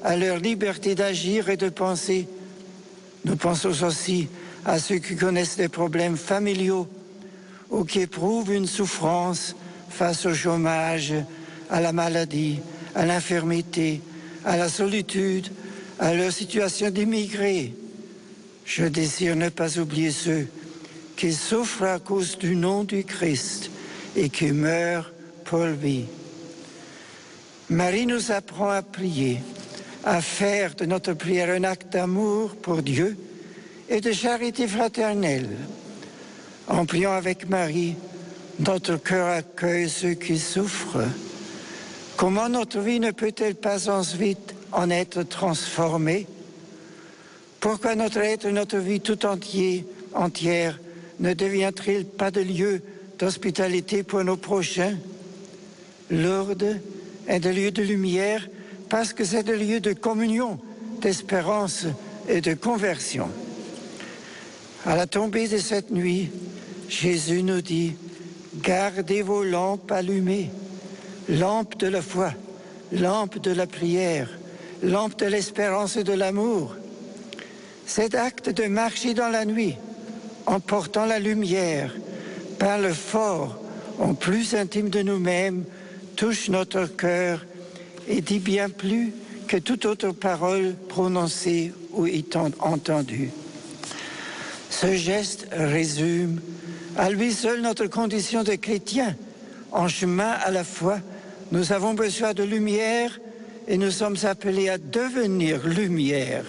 à leur liberté d'agir et de penser. Nous pensons aussi à ceux qui connaissent des problèmes familiaux ou qui éprouvent une souffrance face au chômage, à la maladie, à l'infirmité, à la solitude, à leur situation d'immigrés. Je désire ne pas oublier ceux qui souffrent à cause du nom du Christ et qui meurent pour lui. Marie nous apprend à prier, à faire de notre prière un acte d'amour pour Dieu et de charité fraternelle. En priant avec Marie, notre cœur accueille ceux qui souffrent. Comment notre vie ne peut-elle pas ensuite en être transformée? Pourquoi notre être et notre vie tout entière ne devient-il pas de lieu d'hospitalité pour nos prochains? Lourdes est de lieu de lumière parce que c'est de lieu de communion, d'espérance et de conversion. À la tombée de cette nuit, Jésus nous dit « Gardez vos lampes allumées, lampes de la foi, lampes de la prière, lampes de l'espérance et de l'amour. » Cet acte de marcher dans la nuit, en portant la lumière, parle fort, en plus intime de nous-mêmes, touche notre cœur et dit bien plus que toute autre parole prononcée ou entendue. Ce geste résume à lui seul notre condition de chrétien. En chemin à la foi, nous avons besoin de lumière et nous sommes appelés à devenir lumière.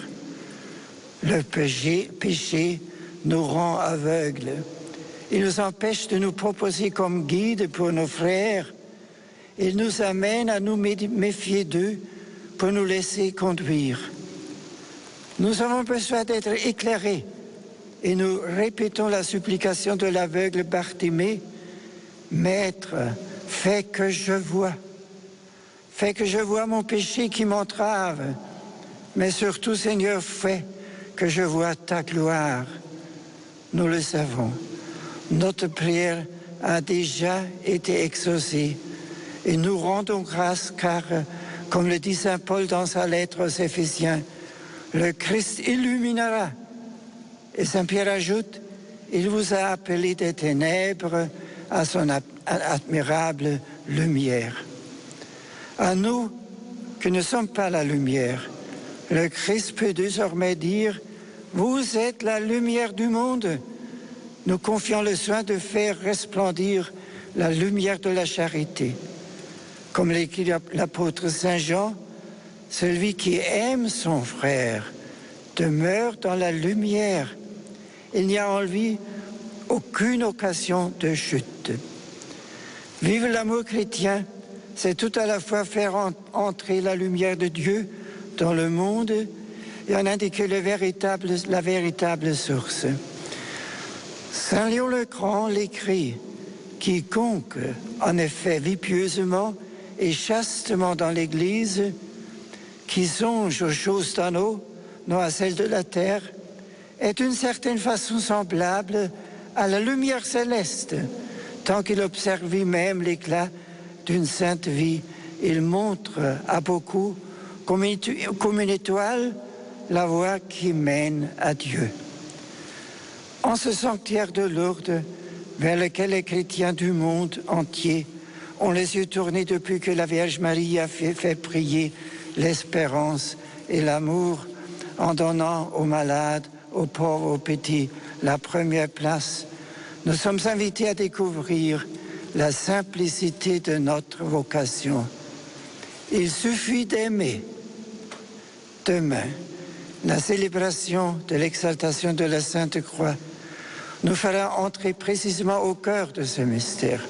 Le péché nous rend aveugles. Il nous empêche de nous proposer comme guide pour nos frères. Il nous amène à nous méfier d'eux pour nous laisser conduire. Nous avons besoin d'être éclairés et nous répétons la supplication de l'aveugle Bartimée. Maître, fais que je vois. Fais que je vois mon péché qui m'entrave. Mais surtout, Seigneur, fais que je vois ta gloire. Nous le savons. Notre prière a déjà été exaucée. Et nous rendons grâce car, comme le dit saint Paul dans sa lettre aux Éphésiens, le Christ illuminera. Et saint Pierre ajoute, il vous a appelé des ténèbres à son admirable lumière. À nous qui ne sommes pas la lumière, le Christ peut désormais dire, vous êtes la lumière du monde. Nous confions le soin de faire resplendir la lumière de la charité. Comme l'écrit l'apôtre Saint Jean, celui qui aime son frère demeure dans la lumière. Il n'y a en lui aucune occasion de chute. Vivre l'amour chrétien, c'est tout à la fois faire entrer la lumière de Dieu dans le monde et en indiquer la véritable source. Saint Léon le Grand l'écrit, quiconque en effet vit pieusement et chastement dans l'Église, qui songe aux choses d'en haut, non à celles de la terre, est d'une certaine façon semblable à la lumière céleste. Tant qu'il observe lui-même l'éclat d'une sainte vie, il montre à beaucoup, comme une étoile, la voie qui mène à Dieu. En ce sanctuaire de Lourdes, vers lequel les chrétiens du monde entier ont les yeux tournés depuis que la Vierge Marie a fait prier l'espérance et l'amour, en donnant aux malades, aux pauvres, aux petits, la première place, nous sommes invités à découvrir la simplicité de notre vocation. Il suffit d'aimer. Demain, la célébration de l'exaltation de la Sainte Croix nous fera entrer précisément au cœur de ce mystère.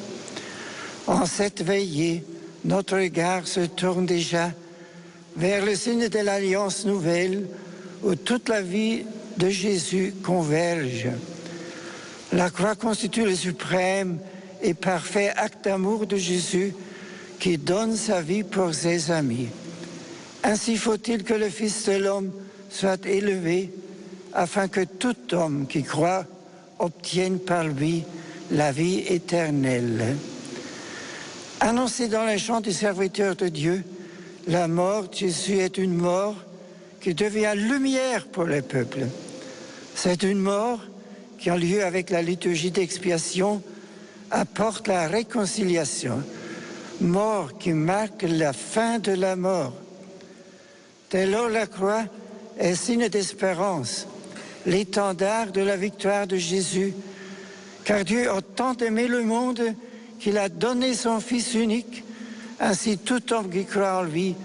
En cette veillée, notre regard se tourne déjà vers le signe de l'Alliance nouvelle où toute la vie de Jésus converge. La croix constitue le suprême et parfait acte d'amour de Jésus qui donne sa vie pour ses amis. Ainsi faut-il que le Fils de l'homme soit élevé afin que tout homme qui croit obtienne par lui la vie éternelle. Annoncée dans les chants du serviteur de Dieu, la mort de Jésus est une mort qui devient lumière pour les peuples. C'est une mort qui, en lieu avec la liturgie d'expiation, apporte la réconciliation. Mort qui marque la fin de la mort. Dès lors, la croix est signe d'espérance, l'étendard de la victoire de Jésus, car Dieu a tant aimé le monde qu'il a donné son Fils unique. Ainsi, tout homme qui croit en lui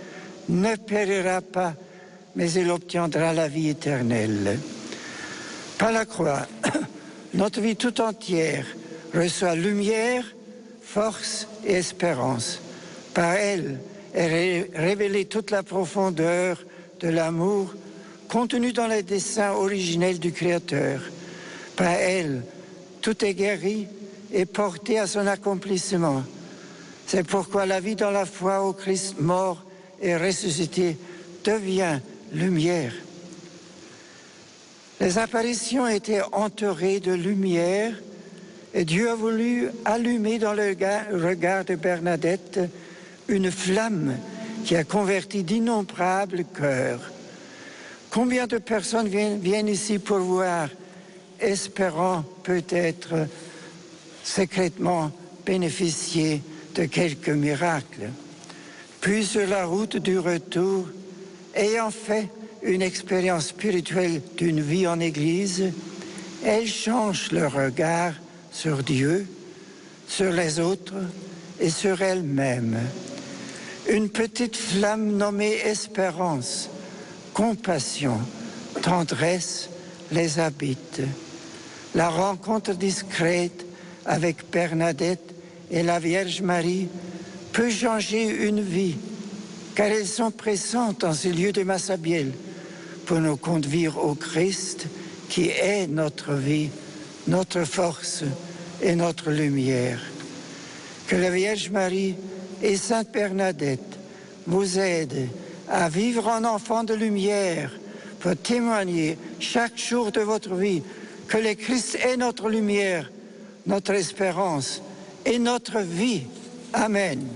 ne périra pas, mais il obtiendra la vie éternelle. Par la croix, notre vie tout entière reçoit lumière, force et espérance. Par elle est révélée toute la profondeur de l'amour contenu dans les desseins originels du Créateur. Par elle, tout est guéri et porté à son accomplissement. C'est pourquoi la vie dans la foi au Christ mort et ressuscité devient lumière. Les apparitions étaient entourées de lumière et Dieu a voulu allumer dans le regard de Bernadette une flamme qui a converti d'innombrables cœurs. Combien de personnes viennent ici pour voir, espérant peut-être secrètement bénéficier de quelques miracles. Puis sur la route du retour, ayant fait une expérience spirituelle d'une vie en Église, elles changent leur regard sur Dieu, sur les autres et sur elles-mêmes. Une petite flamme nommée espérance, compassion, tendresse les habite. La rencontre discrète avec Bernadette et la Vierge Marie peut changer une vie, car elles sont présentes en ce lieu de Massabielle pour nous conduire au Christ qui est notre vie, notre force et notre lumière. Que la Vierge Marie et Sainte Bernadette vous aident à vivre en enfant de lumière pour témoigner chaque jour de votre vie que le Christ est notre lumière, notre espérance et notre vie. Amen.